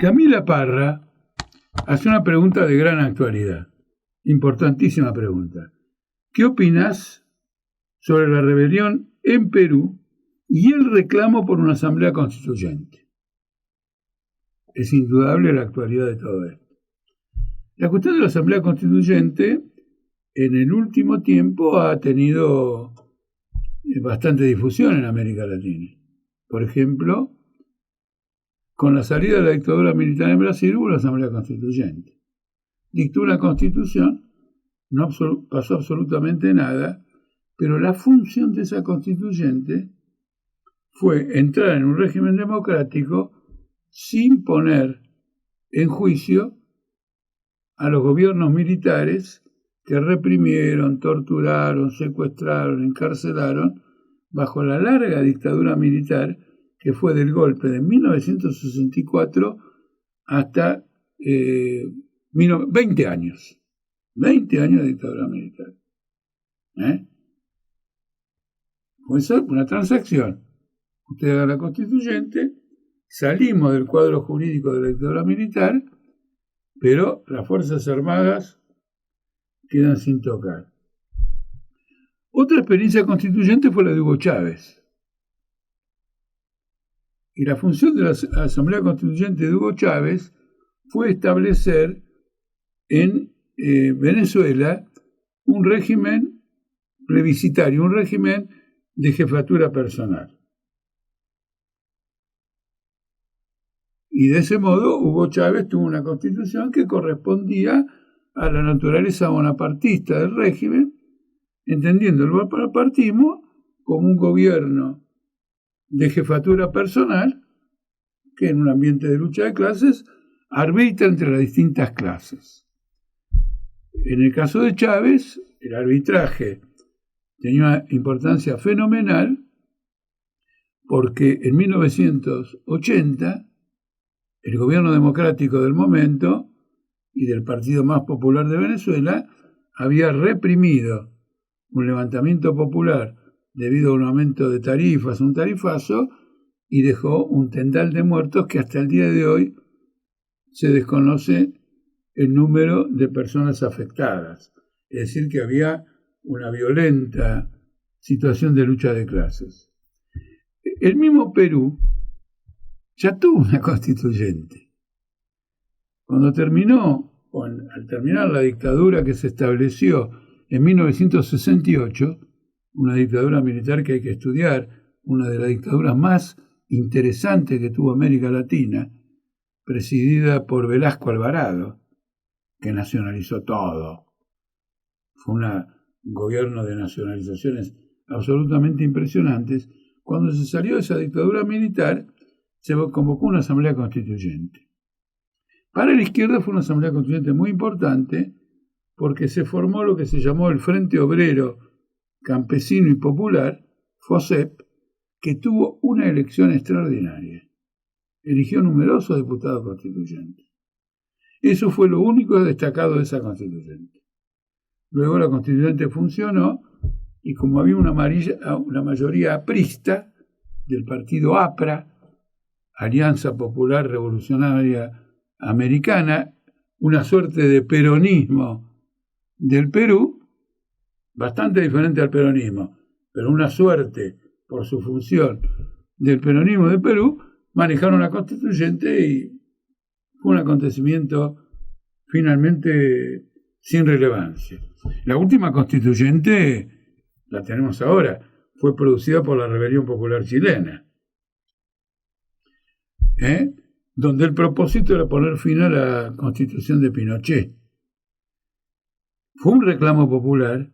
Camila Parra hace una pregunta de gran actualidad, importantísima pregunta. ¿Qué opinas sobre la rebelión en Perú y el reclamo por una asamblea constituyente? Es indudable la actualidad de todo esto. La cuestión de la asamblea constituyente en el último tiempo ha tenido bastante difusión en América Latina. Por ejemplo, con la salida de la dictadura militar en Brasil hubo la asamblea constituyente. Dictó una constitución, no pasó absolutamente nada, pero la función de esa constituyente fue entrar en un régimen democrático sin poner en juicio a los gobiernos militares que reprimieron, torturaron, secuestraron, encarcelaron bajo la larga dictadura militar que fue del golpe de 1964 hasta 20 años. 20 años de dictadura militar. Fue una transacción. Usted haga la constituyente, salimos del cuadro jurídico de la dictadura militar, pero las Fuerzas Armadas quedan sin tocar. Otra experiencia constituyente fue la de Hugo Chávez. Y la función de la Asamblea Constituyente de Hugo Chávez fue establecer en Venezuela un régimen plebiscitario, un régimen de jefatura personal. Y de ese modo Hugo Chávez tuvo una constitución que correspondía a la naturaleza bonapartista del régimen, entendiendo el bonapartismo como un gobierno de jefatura personal que en un ambiente de lucha de clases arbitra entre las distintas clases. En el caso de Chávez, el arbitraje tenía una importancia fenomenal porque en 1980 el gobierno democrático del momento y del partido más popular de Venezuela había reprimido un levantamiento popular debido a un aumento de tarifas, un tarifazo, y dejó un tendal de muertos que hasta el día de hoy se desconoce el número de personas afectadas. Es decir, que había una violenta situación de lucha de clases. El mismo Perú ya tuvo una constituyente. Al terminar la dictadura que se estableció en 1968, una dictadura militar que hay que estudiar, una de las dictaduras más interesantes que tuvo América Latina, presidida por Velasco Alvarado, que nacionalizó todo. Fue un gobierno de nacionalizaciones absolutamente impresionantes. Cuando se salió de esa dictadura militar, se convocó una asamblea constituyente. Para la izquierda fue una asamblea constituyente muy importante porque se formó lo que se llamó el Frente Obrero Campesino y Popular, FOSEP, que tuvo una elección extraordinaria. Eligió numerosos diputados constituyentes. Eso fue lo único destacado de esa constituyente. Luego la constituyente funcionó y como había una mayoría aprista del partido APRA, Alianza Popular Revolucionaria Americana, una suerte de peronismo del Perú, bastante diferente al peronismo, pero una suerte por su función del peronismo de Perú, manejaron la constituyente y fue un acontecimiento finalmente sin relevancia. La última constituyente, la tenemos ahora, fue producida por la Rebelión Popular Chilena, donde el propósito era poner fin a la constitución de Pinochet. Fue un reclamo popular,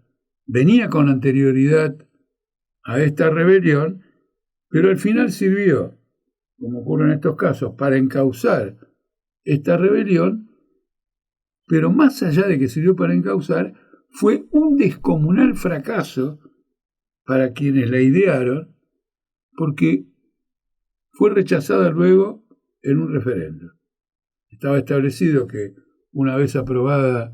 venía con anterioridad a esta rebelión, pero al final sirvió, como ocurre en estos casos, para encauzar esta rebelión, pero más allá de que sirvió para encauzar, fue un descomunal fracaso para quienes la idearon, porque fue rechazada luego en un referendo. Estaba establecido que una vez aprobada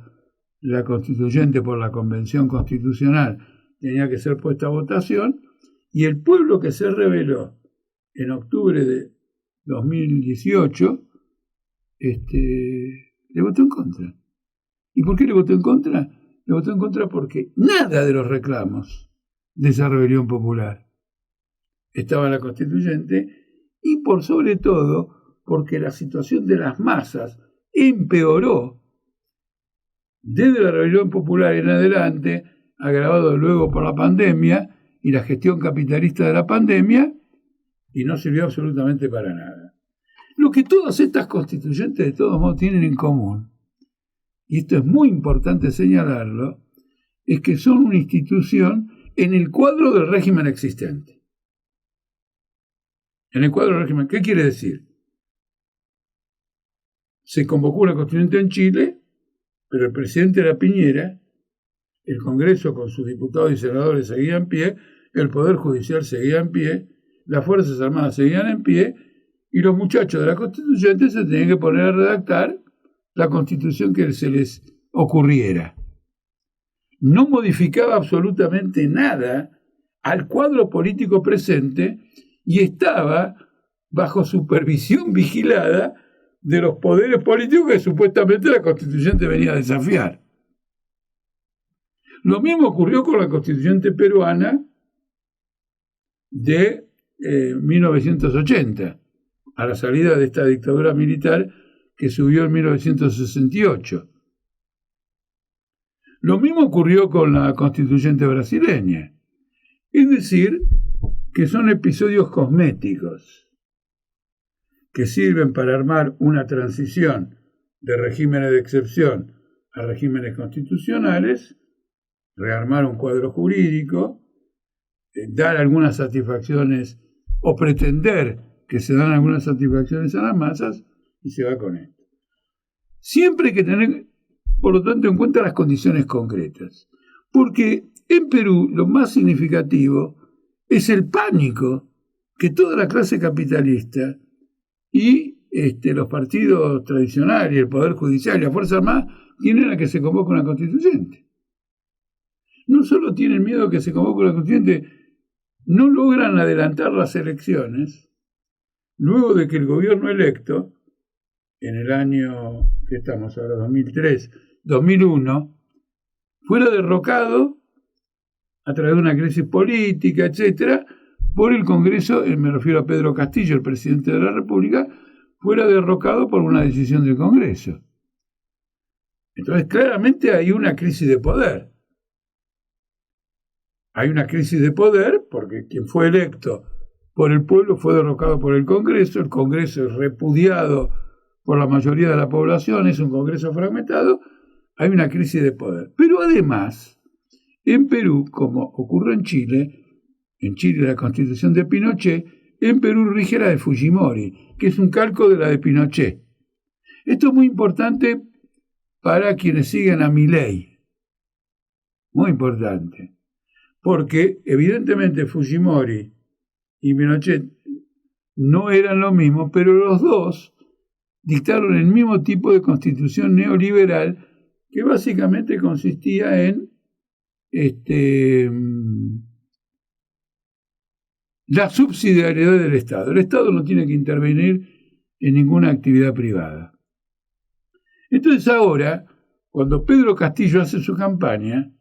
la constituyente por la Convención Constitucional tenía que ser puesta a votación, y el pueblo que se rebeló en octubre de 2018 le votó en contra. ¿Y por qué le votó en contra? Le votó en contra porque nada de los reclamos de esa rebelión popular estaba en la constituyente, y por sobre todo porque la situación de las masas empeoró desde la rebelión popular en adelante, agravado luego por la pandemia y la gestión capitalista de la pandemia, y no sirvió absolutamente para nada. Lo que todas estas constituyentes de todos modos tienen en común, y esto es muy importante señalarlo, es que son una institución en el cuadro del régimen existente. En el cuadro del régimen, ¿qué quiere decir? Se convocó una constituyente en Chile, pero el presidente era Piñera, el Congreso con sus diputados y senadores seguía en pie, el Poder Judicial seguía en pie, las Fuerzas Armadas seguían en pie, y los muchachos de la constituyente se tenían que poner a redactar la constitución que se les ocurriera. No modificaba absolutamente nada al cuadro político presente y estaba bajo supervisión vigilada de los poderes políticos que supuestamente la constituyente venía a desafiar. Lo mismo ocurrió con la constituyente peruana de 1980, a la salida de esta dictadura militar que subió en 1968. Lo mismo ocurrió con la constituyente brasileña. Es decir, que son episodios cosméticos que sirven para armar una transición de regímenes de excepción a regímenes constitucionales, rearmar un cuadro jurídico, dar algunas satisfacciones o pretender que se dan algunas satisfacciones a las masas, y se va con esto. Siempre hay que tener, por lo tanto, en cuenta las condiciones concretas, porque en Perú lo más significativo es el pánico que toda la clase capitalista y los partidos tradicionales, el Poder Judicial y la Fuerza Armada tienen a que se convoque una constituyente. No solo tienen miedo a que se convoque una constituyente, no logran adelantar las elecciones luego de que el gobierno electo, en el año que estamos ahora, 2003, 2001, fuera derrocado a través de una crisis política, etcétera, por el Congreso, me refiero a Pedro Castillo, el presidente de la República, fuera derrocado por una decisión del Congreso. Entonces, claramente hay una crisis de poder. Hay una crisis de poder porque quien fue electo por el pueblo fue derrocado por el Congreso es repudiado por la mayoría de la población, es un Congreso fragmentado, hay una crisis de poder. Pero además, en Perú, como ocurre en Chile la Constitución de Pinochet, en Perú rige la de Fujimori, que es un calco de la de Pinochet. Esto es muy importante para quienes siguen a Milei. Muy importante. Porque evidentemente Fujimori y Pinochet no eran lo mismo, pero los dos dictaron el mismo tipo de constitución neoliberal que básicamente consistía en la subsidiariedad del Estado. El Estado no tiene que intervenir en ninguna actividad privada. Entonces ahora, cuando Pedro Castillo hace su campaña,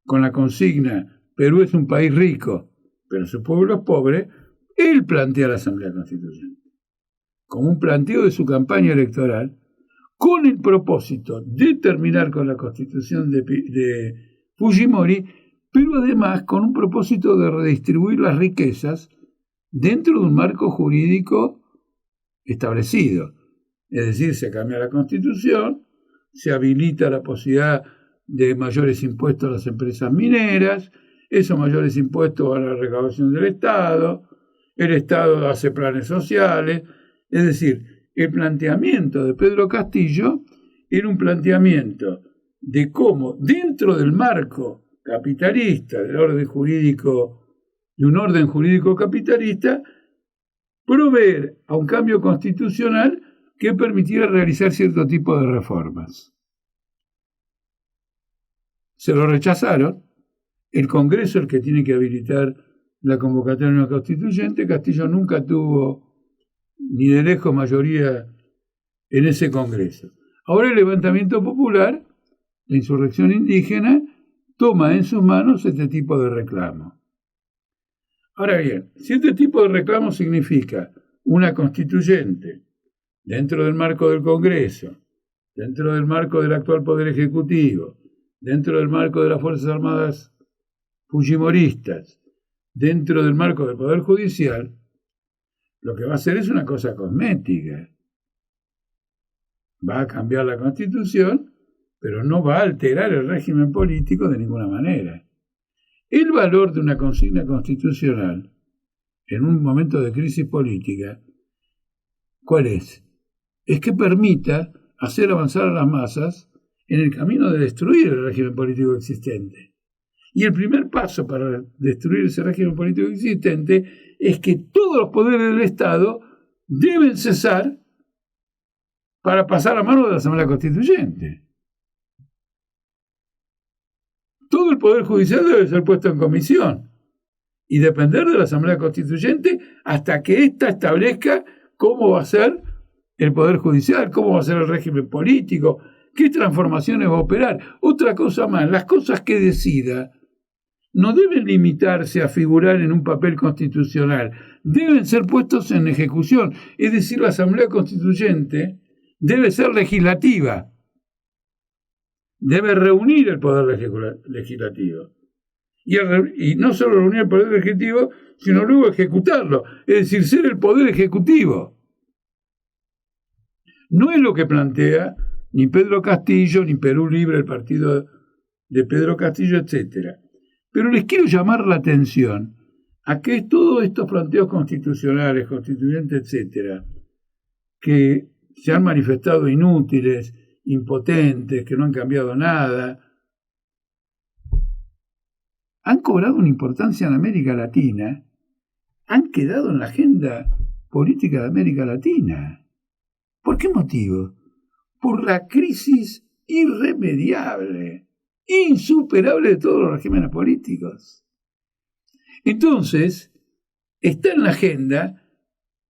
con la consigna Perú es un país rico, pero su pueblo es pobre, él plantea la Asamblea Constituyente como un planteo de su campaña electoral con el propósito de terminar con la Constitución de Fujimori, pero además con un propósito de redistribuir las riquezas dentro de un marco jurídico establecido. Es decir, se cambia la Constitución, se habilita la posibilidad de mayores impuestos a las empresas mineras, esos mayores impuestos van a la recaudación del Estado, el Estado hace planes sociales. Es decir, el planteamiento de Pedro Castillo era un planteamiento de cómo, dentro del marco capitalista, de un orden jurídico capitalista, proveer a un cambio constitucional que permitiera realizar cierto tipo de reformas. Se lo rechazaron. El Congreso es el que tiene que habilitar la convocatoria de una constituyente. Castillo nunca tuvo ni de lejos mayoría en ese Congreso. Ahora el levantamiento popular, la insurrección indígena, toma en sus manos este tipo de reclamo. Ahora bien, si este tipo de reclamo significa una constituyente dentro del marco del Congreso, dentro del marco del actual Poder Ejecutivo, dentro del marco de las Fuerzas Armadas fujimoristas, dentro del marco del Poder Judicial, lo que va a hacer es una cosa cosmética. Va a cambiar la Constitución, pero no va a alterar el régimen político de ninguna manera. El valor de una consigna constitucional en un momento de crisis política, ¿cuál es? Es que permita hacer avanzar a las masas en el camino de destruir el régimen político existente. Y el primer paso para destruir ese régimen político existente es que todos los poderes del Estado deben cesar para pasar a manos de la Asamblea Constituyente. Todo el Poder Judicial debe ser puesto en comisión y depender de la Asamblea Constituyente hasta que ésta establezca cómo va a ser el Poder Judicial, cómo va a ser el régimen político, qué transformaciones va a operar. Otra cosa más, las cosas que decida no deben limitarse a figurar en un papel constitucional, deben ser puestos en ejecución. Es decir, la Asamblea Constituyente debe ser legislativa, debe reunir el poder legislativo. Y no solo reunir el poder legislativo, sino luego ejecutarlo, es decir, ser el poder ejecutivo. No es lo que plantea ni Pedro Castillo, ni Perú Libre, el partido de Pedro Castillo, etc. Pero les quiero llamar la atención a que todos estos planteos constitucionales, constituyentes, etc., que se han manifestado inútiles, impotentes, que no han cambiado nada, han cobrado una importancia en América Latina, han quedado en la agenda política de América Latina. ¿Por qué motivo? Por la crisis irremediable, insuperable de todos los regímenes políticos. Entonces, está en la agenda,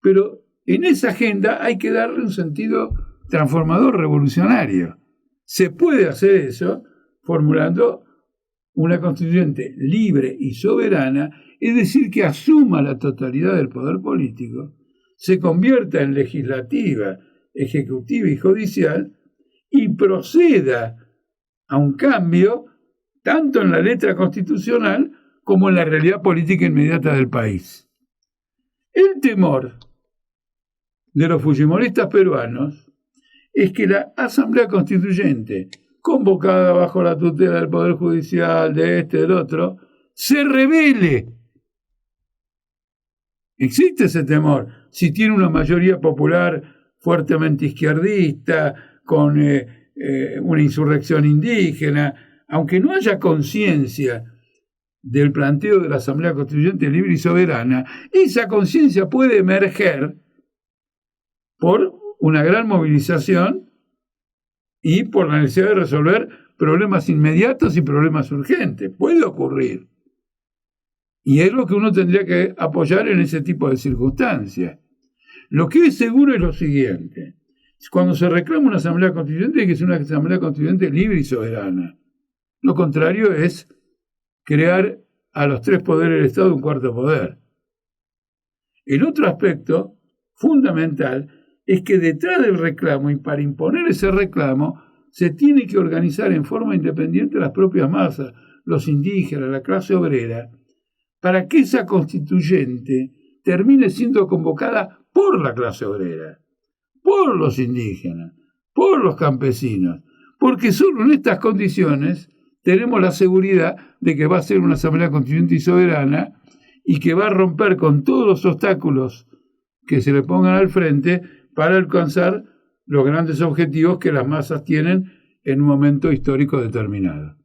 pero en esa agenda hay que darle un sentido transformador, revolucionario. Se puede hacer eso formulando una constituyente libre y soberana, es decir, que asuma la totalidad del poder político, se convierta en legislativa, ejecutiva y judicial, y proceda a un cambio tanto en la letra constitucional como en la realidad política inmediata del país. El temor de los fujimoristas peruanos es que la Asamblea Constituyente, convocada bajo la tutela del Poder Judicial, de este, del otro, se rebele. Existe ese temor. Si tiene una mayoría popular fuertemente izquierdista, con una insurrección indígena, aunque no haya conciencia del planteo de la Asamblea Constituyente libre y soberana, esa conciencia puede emerger por una gran movilización y por la necesidad de resolver problemas inmediatos y problemas urgentes. Puede ocurrir. Y es lo que uno tendría que apoyar en ese tipo de circunstancias. Lo que es seguro es lo siguiente. Cuando se reclama una Asamblea Constituyente, hay que ser una Asamblea Constituyente libre y soberana. Lo contrario es crear a los tres poderes del Estado un cuarto poder. El otro aspecto fundamental es que detrás del reclamo y para imponer ese reclamo se tiene que organizar en forma independiente las propias masas, los indígenas, la clase obrera, para que esa constituyente termine siendo convocada por la clase obrera, por los indígenas, por los campesinos, porque solo en estas condiciones tenemos la seguridad de que va a ser una Asamblea Constituyente y soberana y que va a romper con todos los obstáculos que se le pongan al frente para alcanzar los grandes objetivos que las masas tienen en un momento histórico determinado.